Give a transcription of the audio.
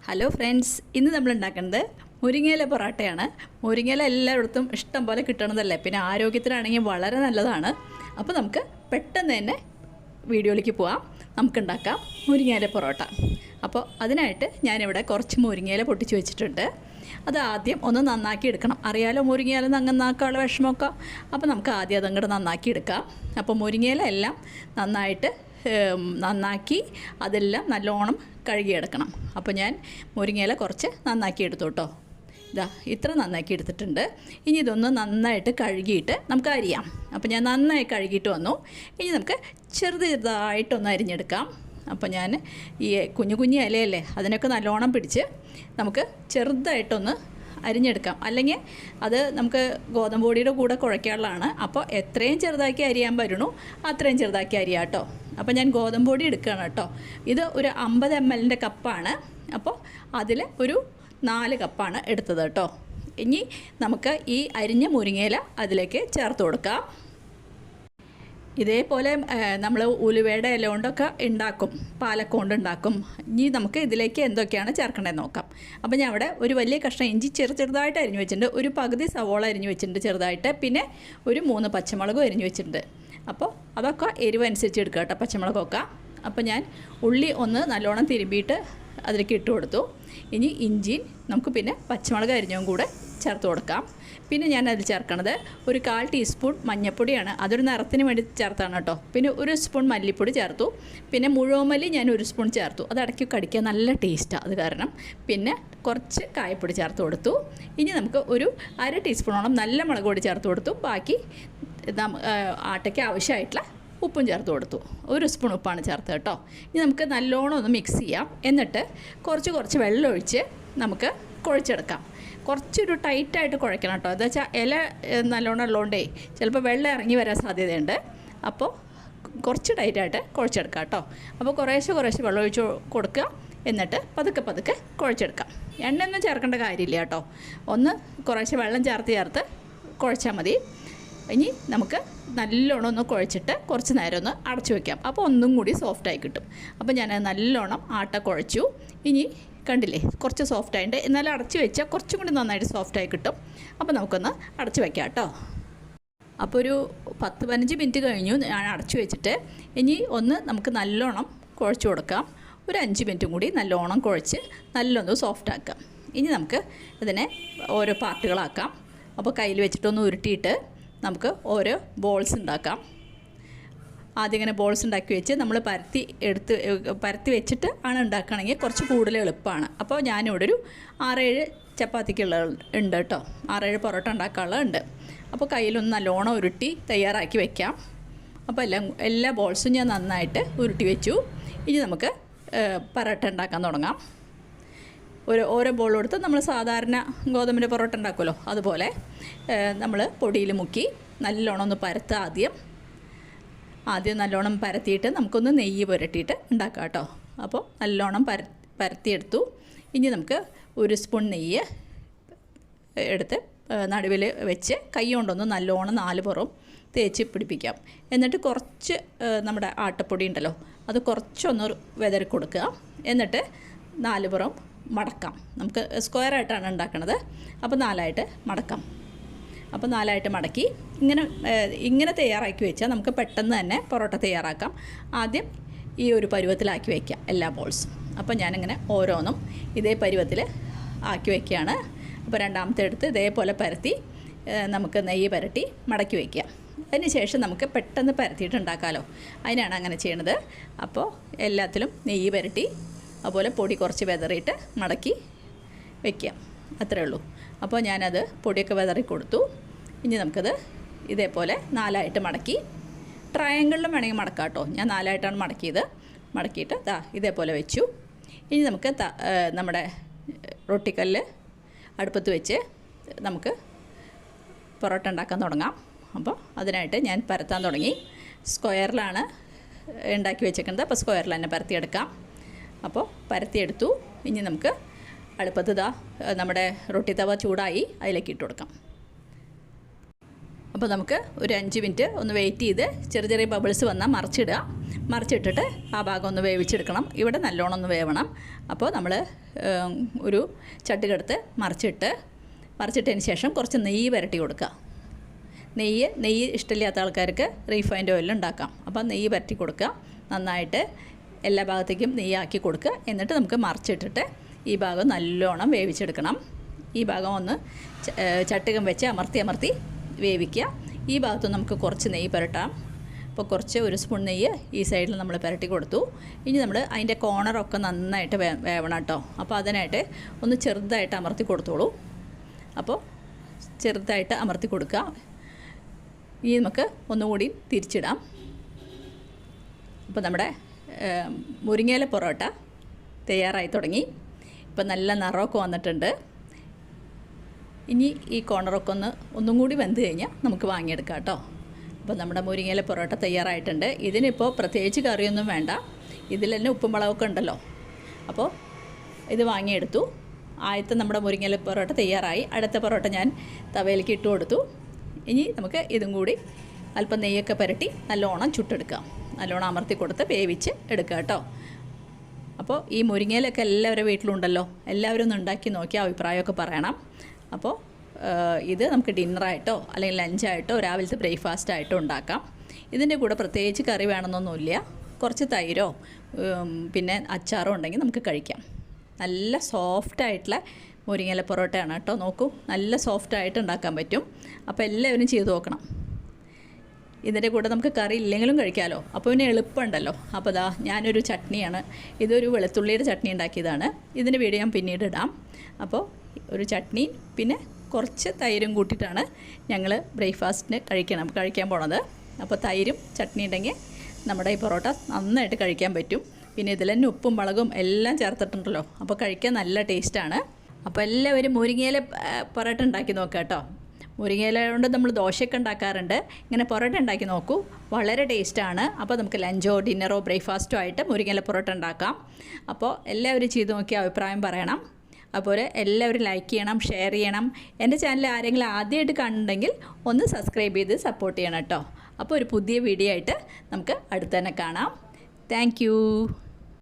Hello friends, ഇന്ന് നമ്മൾ ഉണ്ടാക്കുന്നത് മുരിങ്ങയില പൊറാട്ടയാണ്. മുരിങ്ങയില എല്ലായിടത്തും ഇഷ്ടം പോലെ കിട്ടണതല്ലേ, പിന്നെ ആരോഗ്യത്തിനാണെങ്കിൽ വളരെ നല്ലതാണ്. അപ്പോൾ നമുക്ക് പെട്ടെന്ന് തന്നെ വീഡിയോയിലേക്ക് പോവാം. നമുക്കുണ്ടാക്കാം മുരിങ്ങയില പൊറോട്ട. അപ്പോൾ അതിനായിട്ട് ഞാനിവിടെ കുറച്ച് മുരിങ്ങയില പൊട്ടിച്ച് വെച്ചിട്ടുണ്ട്. അത് ആദ്യം ഒന്ന് നന്നാക്കി എടുക്കണം. അറിയാലോ മുരിങ്ങയില നന്നാക്കാനുള്ള വിഷമമൊക്കെ. അപ്പോൾ നമുക്ക് ആദ്യം അതങ്ങോട്ട് നന്നാക്കി എടുക്കാം. അപ്പോൾ മുരിങ്ങയില എല്ലാം നന്നാക്കി അതെല്ലാം നല്ലോണം കഴുകിയെടുക്കണം. അപ്പോൾ ഞാൻ മുരിങ്ങയില കുറച്ച് നന്നാക്കി എടുത്തു കേട്ടോ. ഇത്ര നന്നാക്കി എടുത്തിട്ടുണ്ട്. ഇനി ഇതൊന്ന് നന്നായിട്ട് കഴുകിയിട്ട് നമുക്ക് അരിയാം. അപ്പോൾ ഞാൻ നന്നായി കഴുകിയിട്ട് വന്നു. ഇനി നമുക്ക് ചെറുതായിട്ടൊന്ന് അരിഞ്ഞെടുക്കാം. അപ്പോൾ ഞാൻ ഈ കുഞ്ഞു കുഞ്ഞു ഇലയല്ലേ, അതിനൊക്കെ നല്ലോണം പിടിച്ച് നമുക്ക് ചെറുതായിട്ടൊന്ന് അരിഞ്ഞെടുക്കാം. അല്ലെങ്കിൽ അത് നമുക്ക് ഗോതമ്പ് പൊടിയുടെ കൂടെ കുഴയ്ക്കാനുള്ളതാണ്. അപ്പോൾ എത്രയും ചെറുതാക്കി അരിയാൻ പറ്റണു അത്രയും ചെറുതാക്കി അരിയാം കേട്ടോ. അപ്പോൾ ഞാൻ ഗോതമ്പ് പൊടി എടുക്കുകയാണ് കേട്ടോ. ഇത് ഒരു 50 ml കപ്പാണ്. അപ്പോൾ അതിൽ ഒരു 4 കപ്പാണ് എടുത്തത് കേട്ടോ. ഇനി നമുക്ക് ഈ അരിഞ്ഞ മുരിങ്ങയില അതിലേക്ക് ചേർത്ത് കൊടുക്കാം. ഇതേപോലെ നമ്മൾ ഉലുവയുടെ ഇല കൊണ്ടൊക്കെ ഉണ്ടാക്കും, പാലക്കൊണ്ട് ഉണ്ടാക്കും. ഇനി നമുക്ക് ഇതിലേക്ക് എന്തൊക്കെയാണ് ചേർക്കണമെന്ന് നോക്കാം. അപ്പോൾ ഞാൻ അവിടെ ഒരു വലിയ കഷ്ണം ഇഞ്ചി ചെറുതായിട്ട് അരിഞ്ഞു വെച്ചിട്ടുണ്ട്, ഒരു പകുതി സവോള അരിഞ്ഞു വെച്ചിട്ടുണ്ട് ചെറുതായിട്ട്, പിന്നെ ഒരു 3 പച്ചമുളകും അരിഞ്ഞു വെച്ചിട്ടുണ്ട്. അപ്പോൾ അതൊക്കെ എരിവനുസരിച്ച് എടുക്കുക കേട്ടോ, പച്ചമുളകൊക്കെ. അപ്പോൾ ഞാൻ ഉള്ളി ഒന്ന് നല്ലോണം തിരുമ്പിയിട്ട് അതിലേക്ക് ഇട്ട് കൊടുത്തു. ഇനി ഇഞ്ചിയും നമുക്ക് പിന്നെ പച്ചമുളക് അരിഞ്ഞതും കൂടെ ചേർത്ത് കൊടുക്കാം. പിന്നെ ഞാൻ അതിൽ ചേർക്കണത് ഒരു 1/4 ടീസ്പൂൺ മഞ്ഞൾപ്പൊടിയാണ്. അതൊരു നിറത്തിന് വേണ്ടി ചേർത്താണ് കേട്ടോ. പിന്നെ 1 സ്പൂൺ മല്ലിപ്പൊടി ചേർത്തു. പിന്നെ മുഴുവൻ മല്ലി ഞാൻ 1 സ്പൂൺ ചേർത്തു. അത് ഇടയ്ക്ക് കടിക്കാൻ നല്ല ടേസ്റ്റാണ്, അത് കാരണം. പിന്നെ കുറച്ച് കായപ്പൊടി ചേർത്ത് കൊടുത്തു. ഇനി നമുക്ക് ഒരു 1/2 ടീസ്പൂണോളം നല്ല മുളക് പൊടി ചേർത്ത് കൊടുത്തു. ബാക്കി ആട്ടയ്ക്ക് ആവശ്യമായിട്ടുള്ള ഉപ്പും ചേർത്ത് കൊടുത്തു. 1 സ്പൂൺ ഉപ്പാണ് ചേർത്ത് കേട്ടോ. ഇനി നമുക്ക് നല്ലോണം ഒന്ന് മിക്സ് ചെയ്യാം. എന്നിട്ട് കുറച്ച് വെള്ളം ഒഴിച്ച് നമുക്ക് കുഴച്ചെടുക്കാം. കുറച്ചൊരു ടൈറ്റായിട്ട് കുഴക്കണം കേട്ടോ. എന്താ വെച്ചാൽ ഇല നല്ലോണം ഉള്ളതുകൊണ്ടേ ചിലപ്പോൾ വെള്ളം ഇറങ്ങി വരാൻ സാധ്യതയുണ്ട്. അപ്പോൾ കുറച്ച് ടൈറ്റായിട്ട് കുഴച്ചെടുക്കാം കേട്ടോ. അപ്പോൾ കുറേശ്ശെ വെള്ളം ഒഴിച്ച് കൊടുക്കുക. എന്നിട്ട് പതുക്കെ കുഴച്ചെടുക്കാം. എണ്ണയൊന്നും ചേർക്കേണ്ട കാര്യമില്ല കേട്ടോ. ഒന്ന് കുറേശ്ശെ വെള്ളം ചേർത്ത് കുഴച്ചാൽ മതി. ഇനി നമുക്ക് നല്ലോണം ഒന്ന് കുഴച്ചിട്ട് കുറച്ച് നേരം ഒന്ന് അടച്ചു വയ്ക്കാം. അപ്പോൾ ഒന്നും കൂടി സോഫ്റ്റായി കിട്ടും. അപ്പോൾ ഞാൻ നല്ലോണം ആട്ട കുഴച്ചു. ഇനി കണ്ടില്ലേ, കുറച്ച് സോഫ്റ്റായിട്ട്, എന്നാലും അടച്ചു വെച്ചാൽ കുറച്ചും കൂടി നന്നായിട്ട് സോഫ്റ്റായി കിട്ടും. അപ്പോൾ നമുക്കൊന്ന് അടച്ചു വയ്ക്കാം കേട്ടോ. അപ്പോൾ ഒരു 10-15 മിനിറ്റ് കഴിഞ്ഞു ഞാൻ അടച്ചു വെച്ചിട്ട്. ഇനി ഒന്ന് നമുക്ക് നല്ലോണം കുഴച്ച് കൊടുക്കാം. ഒരു 5 മിനിറ്റും കൂടി നല്ലോണം കുഴച്ച് നല്ലൊന്ന് സോഫ്റ്റാക്കാം. ഇനി നമുക്ക് ഇതിനെ ഓരോ പാർട്ടുകളാക്കാം. അപ്പോൾ കയ്യിൽ വെച്ചിട്ടൊന്ന് ഉരുട്ടിയിട്ട് നമുക്ക് ഓരോ ബോൾസ് ഉണ്ടാക്കാം. ആദ്യം ഇങ്ങനെ ബോൾസ് ഉണ്ടാക്കി വെച്ച് നമ്മൾ പരത്തി വെച്ചിട്ട് ആണ് ഉണ്ടാക്കുകയാണെങ്കിൽ കുറച്ച് കൂടുതൽ എളുപ്പമാണ്. അപ്പോൾ ഞാനിവിടെ ഒരു 6-7 ചപ്പാത്തിക്കുള്ള ഉണ്ട് കേട്ടോ. 6-7 പൊറോട്ട ഉണ്ടാക്കാനുള്ള ഉണ്ട്. അപ്പോൾ കയ്യിലൊന്ന് നല്ലോണം ഉരുട്ടി തയ്യാറാക്കി വെക്കാം. അപ്പോൾ എല്ലാ ബോൾസും ഞാൻ നന്നായിട്ട് ഉരുട്ടി വെച്ചു. ഇനി നമുക്ക് പൊറോട്ട ഉണ്ടാക്കാൻ തുടങ്ങാം. ഓരോ ബോൾ എടുത്ത് നമ്മൾ സാധാരണ ഗോതമ്പിൻ്റെ പൊറോട്ട ഉണ്ടാക്കുമല്ലോ, അതുപോലെ നമ്മൾ പൊടിയിൽ മുക്കി നല്ലോണം ഒന്ന് പരത്തുക. ആദ്യം നല്ലോണം പരത്തിയിട്ട് നമുക്കൊന്ന് നെയ്യ് പുരട്ടിയിട്ട് ഉണ്ടാക്കാം കേട്ടോ. അപ്പോൾ നല്ലോണം പരത്തിയെടുത്തു. ഇനി നമുക്ക് 1 സ്പൂൺ നെയ്യ് എടുത്ത് നടുവിൽ വെച്ച് കൈ കൊണ്ടൊന്ന് നല്ലോണം 4 പുറവും തേച്ച് പിടിപ്പിക്കാം. എന്നിട്ട് കുറച്ച് നമ്മുടെ ആട്ടപ്പൊടി ഉണ്ടല്ലോ, അത് കുറച്ചൊന്ന് വിതറി കൊടുക്കുക. എന്നിട്ട് 4 പുറം മടക്കാം. നമുക്ക് സ്ക്വയറായിട്ടാണ് ഉണ്ടാക്കുന്നത്. അപ്പോൾ 4ആയിട്ട് മടക്കാം. അപ്പോൾ 4ആയിട്ട് മടക്കി ഇങ്ങനെ തയ്യാറാക്കി വെച്ചാൽ നമുക്ക് പെട്ടെന്ന് തന്നെ പൊറോട്ട തയ്യാറാക്കാം. ആദ്യം ഈ ഒരു പരുവത്തിലാക്കി വയ്ക്കാം എല്ലാ ബോൾസും. അപ്പോൾ ഞാനിങ്ങനെ ഓരോന്നും ഇതേ പരുവത്തിൽ ആക്കി വയ്ക്കുകയാണ്. അപ്പോൾ രണ്ടാമത്തെ എടുത്ത് ഇതേപോലെ പരത്തി നമുക്ക് നെയ്യ് പുരട്ടി മടക്കി വയ്ക്കുക. അതിന് ശേഷം നമുക്ക് പെട്ടെന്ന് പരത്തിയിട്ട് ഉണ്ടാക്കാമല്ലോ, അതിനാണ് അങ്ങനെ ചെയ്യണത്. അപ്പോൾ എല്ലാത്തിലും നെയ്യ് പുരട്ടി അതുപോലെ പൊടി കുറച്ച് വിതറിയിട്ട് മടക്കി വയ്ക്കാം. അത്രേ ഉള്ളൂ. അപ്പോൾ ഞാനത് പൊടിയൊക്കെ വിതറി കൊടുത്തു. ഇനി നമുക്കത് ഇതേപോലെ 4ആയിട്ട് മടക്കി ട്രയാങ്കിളിലും വേണമെങ്കിൽ മടക്കാം കേട്ടോ. ഞാൻ 4ആയിട്ടാണ് മടക്കിയിട്ട് ഇതേപോലെ വെച്ചു. ഇനി നമുക്ക് നമ്മുടെ റൊട്ടിക്കല്ല് അടുപ്പത്ത് വെച്ച് നമുക്ക് പൊറോട്ട ഉണ്ടാക്കാൻ തുടങ്ങാം. അപ്പോൾ അതിനായിട്ട് ഞാൻ പരത്താൻ തുടങ്ങി. സ്ക്വയറിലാണ് ഉണ്ടാക്കി വെച്ചേക്കുന്നത്. അപ്പോൾ സ്ക്വയറിൽ തന്നെ പരത്തിയെടുക്കാം. അപ്പോൾ പരത്തിയെടുത്തു. ഇനി നമുക്ക് അടുപ്പത്ത് നമ്മുടെ റൊട്ടി തവ ചൂടായി അതിലേക്ക് ഇട്ട് കൊടുക്കാം. അപ്പോൾ നമുക്ക് ഒരു 5 മിനിറ്റ് ഒന്ന് വെയിറ്റ് ചെയ്ത് ചെറിയ ചെറിയ ബബിൾസ് വന്നാൽ മറിച്ചിടുക. മറിച്ചിട്ടിട്ട് ആ ഭാഗം ഒന്ന് വേവിച്ചെടുക്കണം. ഇവിടെ നല്ലോണം ഒന്ന് വേവണം. അപ്പോൾ നമ്മൾ ഒരു ചട്ടുകെടുത്ത് മറിച്ചിട്ടതിന് ശേഷം കുറച്ച് നെയ്യ് പുരട്ടി കൊടുക്കുക. നെയ്യ് ഇഷ്ടമില്ലാത്ത ആൾക്കാർക്ക് റീഫൈൻഡ് ഓയിൽ ഉണ്ടാക്കാം. അപ്പോൾ നെയ്യ് പുരട്ടി കൊടുക്കുക. നന്നായിട്ട് എല്ലാ ഭാഗത്തേക്കും നെയ്യാക്കി കൊടുക്കുക. എന്നിട്ട് നമുക്ക് മറിച്ചിട്ടിട്ട് ഈ ഭാഗം നല്ലോണം വേവിച്ചെടുക്കണം. ഈ ഭാഗം ഒന്ന് ചട്ടുകം വെച്ച് അമർത്തി വേവിക്കുക. ഈ ഭാഗത്ത് നമുക്ക് കുറച്ച് നെയ്യ് പുരട്ടാം. അപ്പോൾ കുറച്ച് 1 സ്പൂൺ നെയ്യ് ഈ സൈഡിൽ നമ്മൾ പുരട്ടി കൊടുത്തു. ഇനി നമ്മൾ അതിൻ്റെ കോർണറൊക്കെ നന്നായിട്ട് വേവണം കേട്ടോ. അപ്പോൾ അതിനായിട്ട് ഒന്ന് ചെറുതായിട്ട് അമർത്തി കൊടുത്തോളൂ. അപ്പോൾ ചെറുതായിട്ട് അമർത്തി കൊടുക്കുക. ഇനി നമുക്ക് ഒന്നുകൂടി തിരിച്ചിടാം. അപ്പോൾ നമ്മുടെ മുരിങ്ങയില പൊറോട്ട തയ്യാറായി തുടങ്ങി. ഇപ്പോൾ നല്ല നിറമൊക്കെ വന്നിട്ടുണ്ട്. ഇനി ഈ കോർണറൊക്കെ ഒന്നും കൂടി വെന്ത് കഴിഞ്ഞാൽ നമുക്ക് വാങ്ങിയെടുക്കാം കേട്ടോ. അപ്പോൾ നമ്മുടെ മുരിങ്ങയില പൊറോട്ട തയ്യാറായിട്ടുണ്ട്. ഇതിനിപ്പോൾ പ്രത്യേകിച്ച് കറിയൊന്നും വേണ്ട. ഇതിൽ തന്നെ ഉപ്പും മുളകൊക്കെ ഉണ്ടല്ലോ. അപ്പോൾ ഇത് വാങ്ങിയെടുത്തു. ആദ്യത്തെ നമ്മുടെ മുരിങ്ങയില പൊറോട്ട തയ്യാറായി. അടുത്ത പൊറോട്ട ഞാൻ തവയിലേക്ക് ഇട്ട് കൊടുത്തു. ഇനി നമുക്ക് ഇതും കൂടി അല്പം നെയ്യൊക്കെ പുരട്ടി നല്ലോണം ചുട്ടെടുക്കാം. നല്ലോണം അമർത്തി കൊടുത്ത് വേവിച്ച് എടുക്കുക കേട്ടോ. അപ്പോൾ ഈ മുരിങ്ങയിലൊക്കെ എല്ലാവരുടെ വീട്ടിലുണ്ടല്ലോ. എല്ലാവരും ഒന്ന് ഉണ്ടാക്കി നോക്കി അഭിപ്രായമൊക്കെ പറയണം. അപ്പോൾ ഇത് നമുക്ക് ഡിന്നറായിട്ടോ അല്ലെങ്കിൽ ലഞ്ചായിട്ടോ രാവിലത്തെ ബ്രേക്ക്ഫാസ്റ്റായിട്ടോ ഉണ്ടാക്കാം. ഇതിൻ്റെ കൂടെ പ്രത്യേകിച്ച് കറി വേണമെന്നൊന്നുമില്ല. കുറച്ച് തൈരോ പിന്നെ അച്ചാറോ ഉണ്ടെങ്കിൽ നമുക്ക് കഴിക്കാം. നല്ല സോഫ്റ്റായിട്ടുള്ള മുരിങ്ങയില പൊറോട്ടയാണ് കേട്ടോ. നോക്കൂ, നല്ല സോഫ്റ്റായിട്ട് ഉണ്ടാക്കാൻ പറ്റും. അപ്പോൾ എല്ലാവരും ചെയ്ത് നോക്കണം. ഇതിൻ്റെ കൂടെ നമുക്ക് കറി ഇല്ലെങ്കിലും കഴിക്കാമല്ലോ. അപ്പോൾ പിന്നെ എളുപ്പമുണ്ടല്ലോ. അപ്പോൾ ദാ ഞാനൊരു ചട്നിയാണ്, ഇതൊരു വെളുത്തുള്ളിയുടെ ചട്നി ഉണ്ടാക്കിയതാണ്. ഇതിൻ്റെ വീഡിയോ ഞാൻ പിന്നീട് ഇടാം. അപ്പോൾ ഒരു ചട്നി പിന്നെ കുറച്ച് തൈരും കൂട്ടിയിട്ടാണ് ഞങ്ങൾ ബ്രേക്ക്ഫാസ്റ്റിന് കഴിക്കാൻ പോണത്. അപ്പോൾ തൈരും ചട്നി ഉണ്ടെങ്കിൽ നമ്മുടെ ഈ പൊറോട്ട നന്നായിട്ട് കഴിക്കാൻ പറ്റും. പിന്നെ ഇതിൽ തന്നെ ഉപ്പും മുളകും എല്ലാം ചേർത്തിട്ടുണ്ടല്ലോ. അപ്പോൾ കഴിക്കാൻ നല്ല ടേസ്റ്റാണ്. അപ്പോൾ എല്ലാവരും മുരിങ്ങയില പൊറോട്ട ഉണ്ടാക്കി നോക്കുക കേട്ടോ. മുരിങ്ങയില കൊണ്ട് നമ്മൾ ദോശയൊക്കെ ഉണ്ടാക്കാറുണ്ട്. ഇങ്ങനെ പൊറോട്ട ഉണ്ടാക്കി നോക്കൂ, വളരെ ടേസ്റ്റാണ്. അപ്പോൾ നമുക്ക് ലഞ്ചോ ഡിന്നറോ ബ്രേക്ക്ഫാസ്റ്റോ ആയിട്ട് മുരിങ്ങയില പൊറോട്ട ഉണ്ടാക്കാം. അപ്പോൾ എല്ലാവരും ചെയ്ത് നോക്കി അഭിപ്രായം പറയണം. അതുപോലെ എല്ലാവരും ലൈക്ക് ചെയ്യണം, ഷെയർ ചെയ്യണം. എൻ്റെ ചാനൽ ആരെങ്കിലും ആദ്യമായിട്ട് കാണുന്നുണ്ടെങ്കിൽ ഒന്ന് സബ്സ്ക്രൈബ് ചെയ്ത് സപ്പോർട്ട് ചെയ്യണം കേട്ടോ. അപ്പോൾ ഒരു പുതിയ വീഡിയോ ആയിട്ട് നമുക്ക് അടുത്ത് തന്നെ കാണാം. താങ്ക്